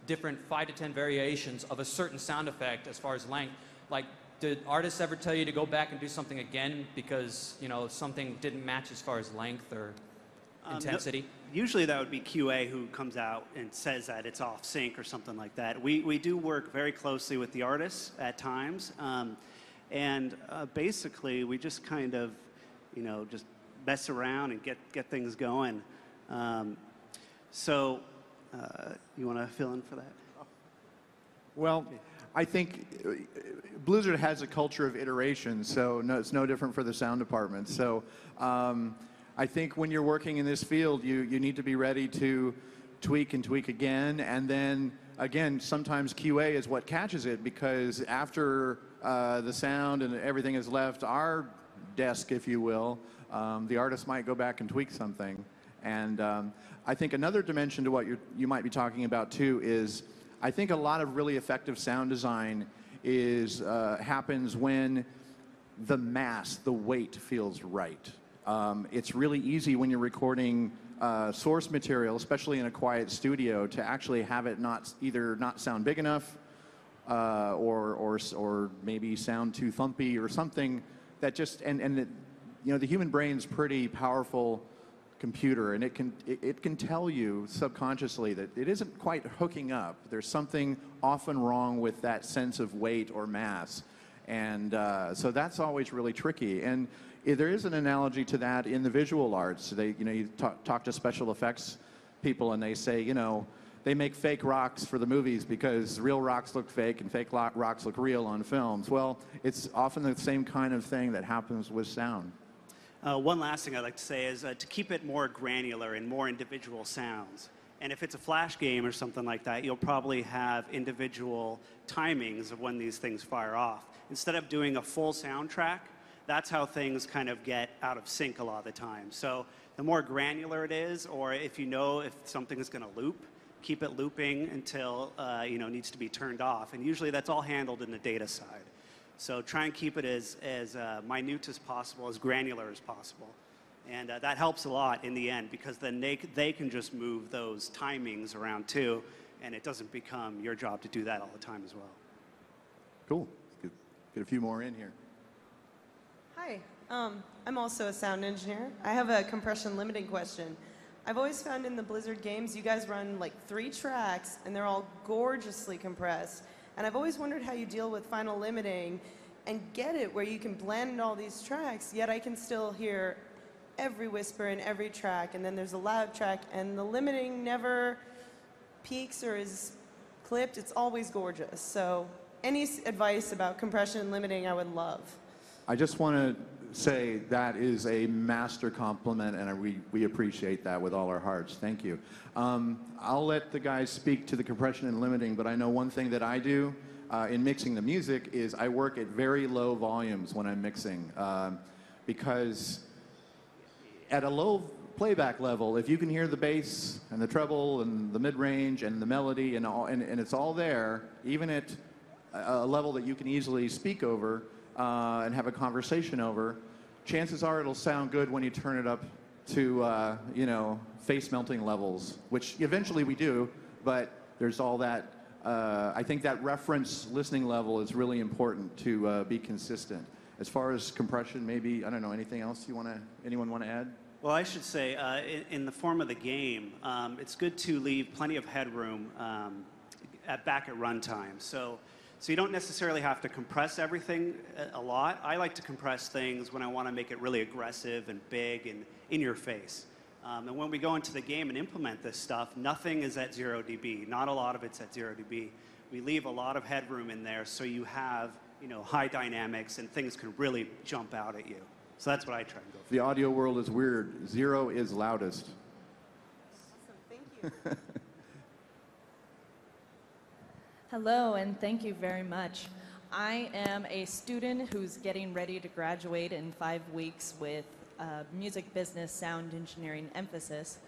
different 5 to 10 variations of a certain sound effect as far as length. Like, did artists ever tell you to go back and do something again because, something didn't match as far as length or intensity? No, usually that would be QA who comes out and says that it's off sync or something like that. We do work very closely with the artists at times. And basically, we just kind of, just mess around and get things going. So, you want to fill in for that? Well, I think Blizzard has a culture of iteration, so it's no different for the sound department. So I think when you're working in this field, you need to be ready to tweak and tweak again, and then again, sometimes QA is what catches it, because after the sound and everything is left our desk, if you will, the artist might go back and tweak something. And I think another dimension to what you might be talking about too is, I think a lot of really effective sound design happens when the mass, the weight feels right. It's really easy when you're recording source material, especially in a quiet studio, to actually have it either not sound big enough or maybe sound too thumpy or something that just, the human brain's pretty powerful computer, and it can tell you subconsciously that it isn't quite hooking up. There's something often wrong with that sense of weight or mass, and so that's always really tricky. And there is an analogy to that in the visual arts. You talk to special effects people, and they say, they make fake rocks for the movies because real rocks look fake and fake rocks look real on films. Well, it's often the same kind of thing that happens with sound. One last thing I'd like to say is to keep it more granular and more individual sounds. And if it's a flash game or something like that, you'll probably have individual timings of when these things fire off. Instead of doing a full soundtrack, that's how things kind of get out of sync a lot of the time. So the more granular it is, or if you know if something is going to loop, keep it looping until it needs to be turned off. And usually that's all handled in the data side. So try and keep it as minute as possible, as granular as possible. And that helps a lot in the end, because then they can just move those timings around too, and it doesn't become your job to do that all the time as well. Cool. Get a few more in here. Hi, I'm also a sound engineer. I have a compression limiting question. I've always found in the Blizzard games, you guys run like 3 tracks, and they're all gorgeously compressed. And I've always wondered how you deal with final limiting and get it where you can blend all these tracks, yet I can still hear every whisper in every track, and then there's a loud track, and the limiting never peaks or is clipped. It's always gorgeous. So any advice about compression and limiting, I would love. I just want to say that is a master compliment, and we appreciate that with all our hearts. Thank you. I'll let the guys speak to the compression and limiting, but I know one thing that I do in mixing the music is I work at very low volumes when I'm mixing, because at a low playback level, if you can hear the bass and the treble and the mid-range and the melody and it's all there, even at a level that you can easily speak over and have a conversation over, chances are it'll sound good when you turn it up to face melting levels, which eventually we do, but there's all that. I think that reference listening level is really important to be consistent. As far as compression, maybe, I don't know, anything else anyone want to add? Well, I should say, in the form of the game, it's good to leave plenty of headroom back at runtime. So you don't necessarily have to compress everything a lot. I like to compress things when I want to make it really aggressive and big and in your face. And when we go into the game and implement this stuff, nothing is at 0 dB. Not a lot of it's at 0 dB. We leave a lot of headroom in there so you have high dynamics and things can really jump out at you. So that's what I try and go for. The audio world is weird. 0 is loudest. Awesome, thank you. Hello, and thank you very much. I am a student who's getting ready to graduate in 5 weeks with music business sound engineering emphasis.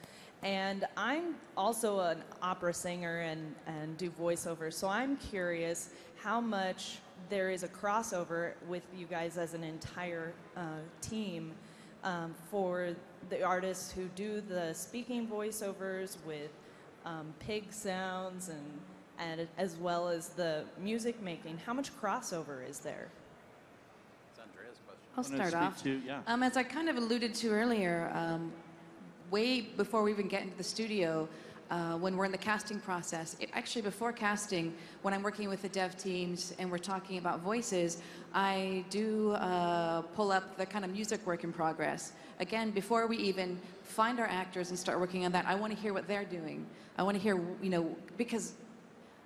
And I'm also an opera singer and do voiceover, so I'm curious how much there is a crossover with you guys as an entire team for the artists who do the speaking voiceovers with pig sounds and as well as the music making. How much crossover is there? It's Andrea's question. I'll start off. As I kind of alluded to earlier, way before we even get into the studio, when we're in the casting process, actually before casting, when I'm working with the dev teams and we're talking about voices, I do pull up the kind of music work in progress. Again, before we even find our actors and start working on that, I want to hear what they're doing. I want to hear, because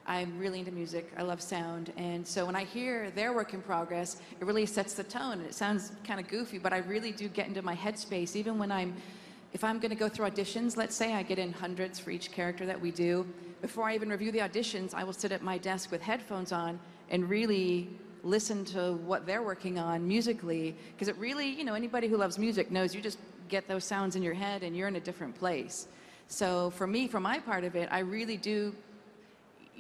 I'm really into music, I love sound, and so when I hear their work in progress, it really sets the tone. It sounds kind of goofy, but I really do get into my headspace, even when if I'm going to go through auditions, let's say I get in hundreds for each character that we do, before I even review the auditions, I will sit at my desk with headphones on and really listen to what they're working on musically, because it really, anybody who loves music knows you just get those sounds in your head and you're in a different place. So for me, for my part of it, I really do,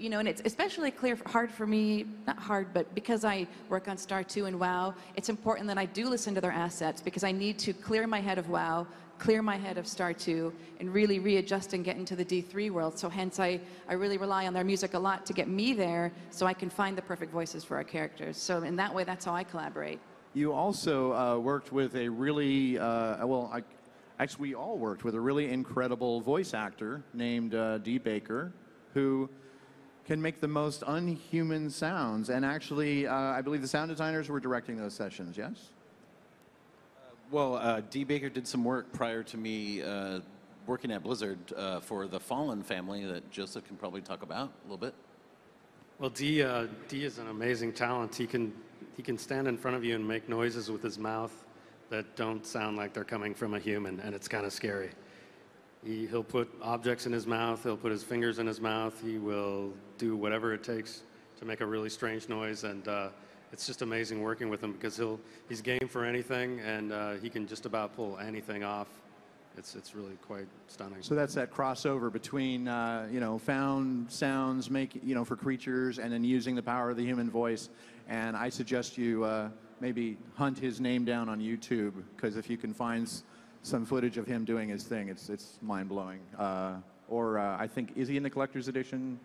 and it's especially hard for me, not hard, but because I work on Star 2 and WoW, it's important that I do listen to their assets, because I need to clear my head of WoW, clear my head of Star 2, and really readjust and get into the D3 world. So hence I really rely on their music a lot to get me there so I can find the perfect voices for our characters. So in that way, that's how I collaborate. You also worked with a really, actually we all worked with a really incredible voice actor named Dee Baker, who can make the most unhuman sounds. And actually, I believe the sound designers were directing those sessions, yes? Well, Dee Baker did some work prior to me working at Blizzard for the Fallen family that Joseph can probably talk about a little bit. Well, Dee is an amazing talent. He can stand in front of you and make noises with his mouth that don't sound like they're coming from a human, and it's kind of scary. He'll put objects in his mouth, he'll put his fingers in his mouth, he will do whatever it takes to make a really strange noise, and it's just amazing working with him because he's game for anything, and he can just about pull anything off. It's really quite stunning. So that's that crossover between found sounds for creatures and then using the power of the human voice. And I suggest you maybe hunt his name down on YouTube, because if you can find some footage of him doing his thing, it's mind-blowing. I think, is he in the collector's edition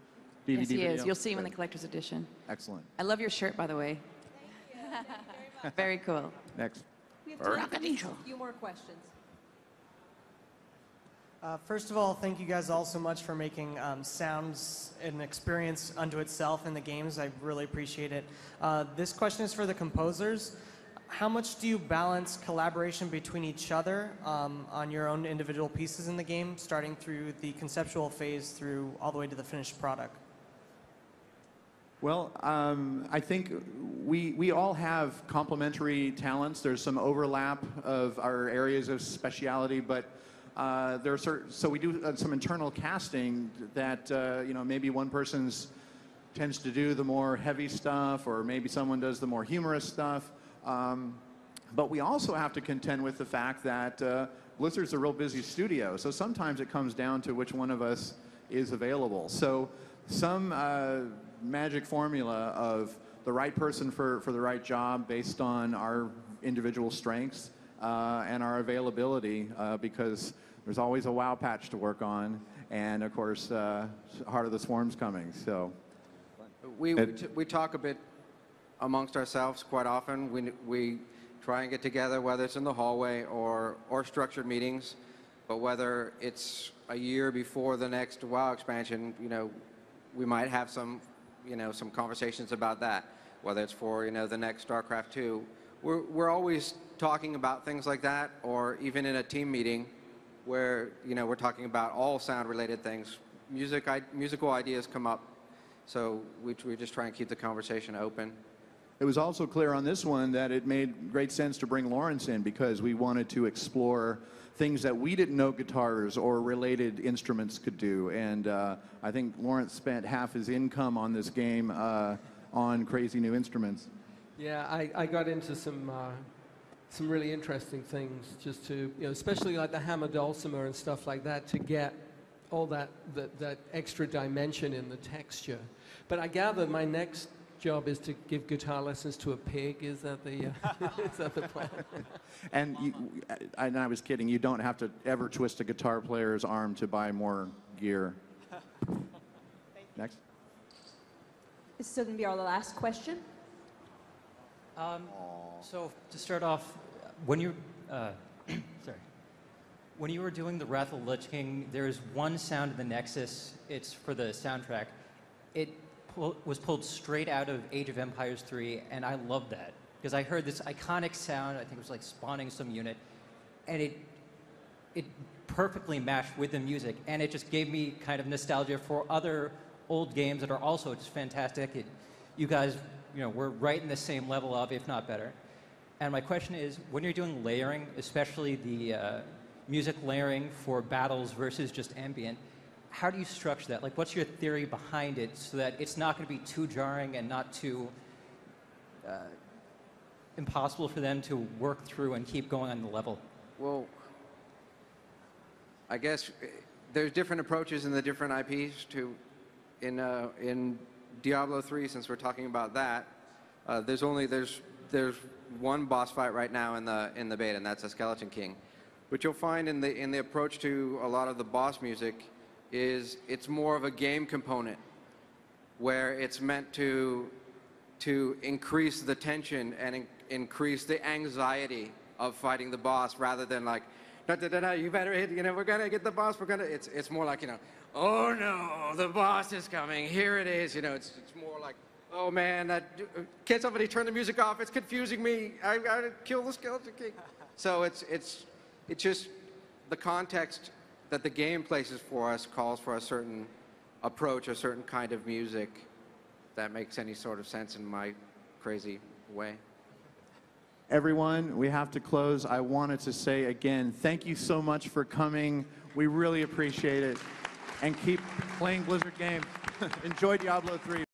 DVD Yes, he video? is. You'll see him in the collector's edition. Excellent. I love your shirt, by the way. Very cool. Next. We have time for just a few more questions. First of all, thank you guys all so much for making sounds an experience unto itself in the games. I really appreciate it. This question is for the composers. How much do you balance collaboration between each other on your own individual pieces in the game, starting through the conceptual phase through all the way to the finished product? Well, I think we all have complementary talents. There's some overlap of our areas of speciality, but so we do some internal casting that maybe one person's tends to do the more heavy stuff, or maybe someone does the more humorous stuff. But we also have to contend with the fact that Blizzard's a real busy studio, so sometimes it comes down to which one of us is available. So some magic formula of the right person for the right job based on our individual strengths and our availability, because there's always a WoW patch to work on, and of course, Heart of the Swarm's coming. So we talk a bit amongst ourselves quite often. We try and get together, whether it's in the hallway or structured meetings, but whether it's a year before the next WoW expansion, we might have some conversations about that, whether it's for the next StarCraft 2. We're always talking about things like that, or even in a team meeting where we're talking about all sound-related things. Musical ideas come up, so we just try and keep the conversation open. it was also clear on this one that it made great sense to bring Laurence in, because we wanted to explore things that we didn't know guitars or related instruments could do. And I think Laurence spent half his income on this game on crazy new instruments. Yeah, I got into some really interesting things, just to, especially like the hammer dulcimer and stuff like that, to get all that extra dimension in the texture. But I gather my next job is to give guitar lessons to a pig. Is that the is that the plan? And I was kidding. You don't have to ever twist a guitar player's arm to buy more gear. Next. This is going to be our last question. So to start off, when you when you were doing the Wrath of the Lich King, there's one sound in the Nexus. It's for the soundtrack. It was pulled straight out of Age of Empires 3, and I loved that because I heard this iconic sound. I think it was like spawning some unit, and it perfectly matched with the music, and it just gave me kind of nostalgia for other old games that are also just fantastic. You guys, we're right in the same level of, if not better. And my question is, when you're doing layering, especially the music layering for battles versus just ambient, how do you structure that? Like, what's your theory behind it so that it's not going to be too jarring and not too impossible for them to work through and keep going on the level? Well, I guess there's different approaches in the different IPs in Diablo 3, since we're talking about that. There's one boss fight right now in the beta, and that's a Skeleton King. What you'll find in the approach to a lot of the boss music is it's more of a game component, where it's meant to increase the tension and increase the anxiety of fighting the boss, rather than like, you better hit, we're gonna get the boss, it's more like, oh no, the boss is coming, here it is, it's more like, oh man, can't somebody turn the music off, it's confusing me, I gotta kill the Skeleton King. So it's just the context that the game places for us calls for a certain approach, a certain kind of music, if that makes any sort of sense in my crazy way. Everyone, we have to close. I wanted to say again, thank you so much for coming. We really appreciate it. And keep playing Blizzard games. Enjoy Diablo 3.